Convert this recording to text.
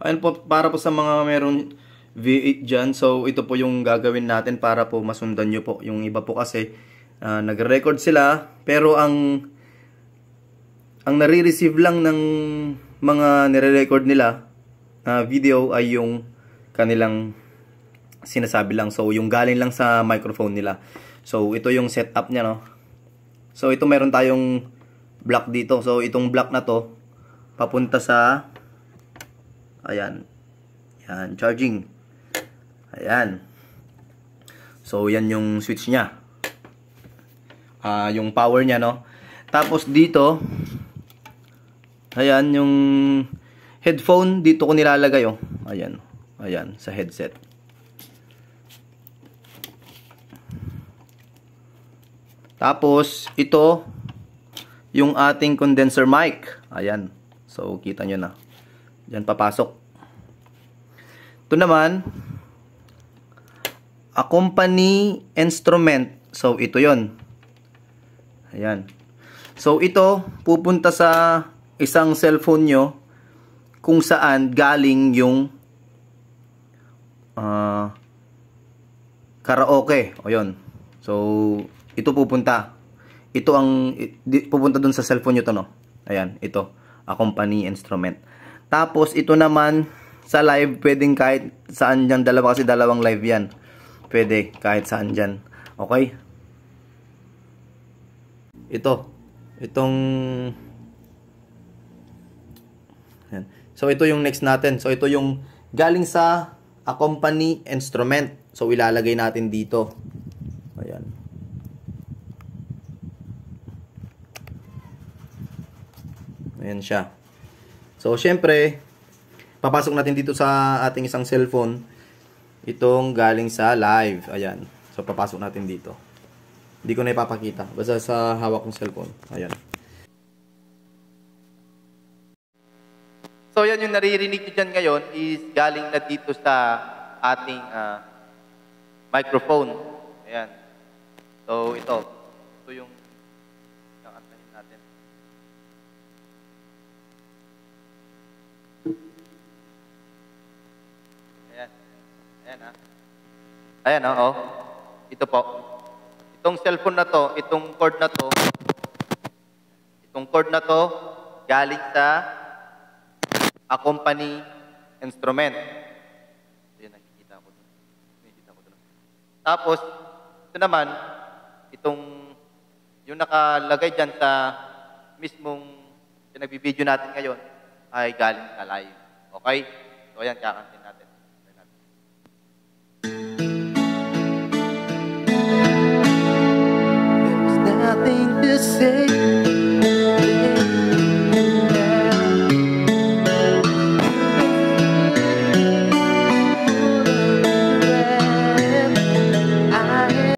Ayun po, para po sa mga meron V8 dyan, so ito po yung gagawin natin para po masundan nyo po. Yung iba po kasi, nagre-record sila, pero ang nare-receive lang ng mga nire-record nila na video ay yung kanilang sinasabi lang. So, yung galing lang sa microphone nila. So, ito yung setup niya, no? So, ito meron tayong block dito. So, itong block na to, papunta sa, ayan, yan, charging. Ayan. So, yan yung switch niya. Yung power niya, no? Tapos, dito, ayan, yung headphone, dito ko nilalagay, oh. Ayan, ayan, sa headset. Tapos, ito, yung ating condenser mic. Ayan. So, kita nyo na. Diyan papasok. Ito naman, accompany instrument. So, ito yon. Ayan. So, ito, pupunta sa isang cellphone nyo kung saan galing yung karaoke. O yun. So, ito pupunta. Ito ang pupunta dun sa cellphone nyo to, no? Ayan, ito. Accompany instrument. Tapos, ito naman sa live, pwedeng kahit saan dyan. Dalawa kasi dalawang live yan. Pwede kahit saan dyan. Okay? Ito. Itong ayan. So, ito yung next natin. So, ito yung galing sa accompany instrument. So, ilalagay natin dito. Ayan. Ayan siya. So, syempre, papasok natin dito sa ating isang cellphone. Itong galing sa live. Ayan. So, papasok natin dito. Hindi ko na ipapakita. Basta sa hawak kong cellphone. Ayan. So, yan yung naririnig nyo dyan ngayon is galing na dito sa ating microphone. Ayan. So, ito. Ito yung kakantahin natin. Ayan. Ayan, ha. Ayan, ha, oh. Ito po. Itong cellphone na to, itong cord na to, galing sa accompany instrument. Ayan, nakikita ko doon. Tapos, ito naman, yung nakalagay dyan sa mismong pinagbibideo natin ngayon, ay galing sa live. Okay? So, ayan, kakantin natin. There's nothing to say.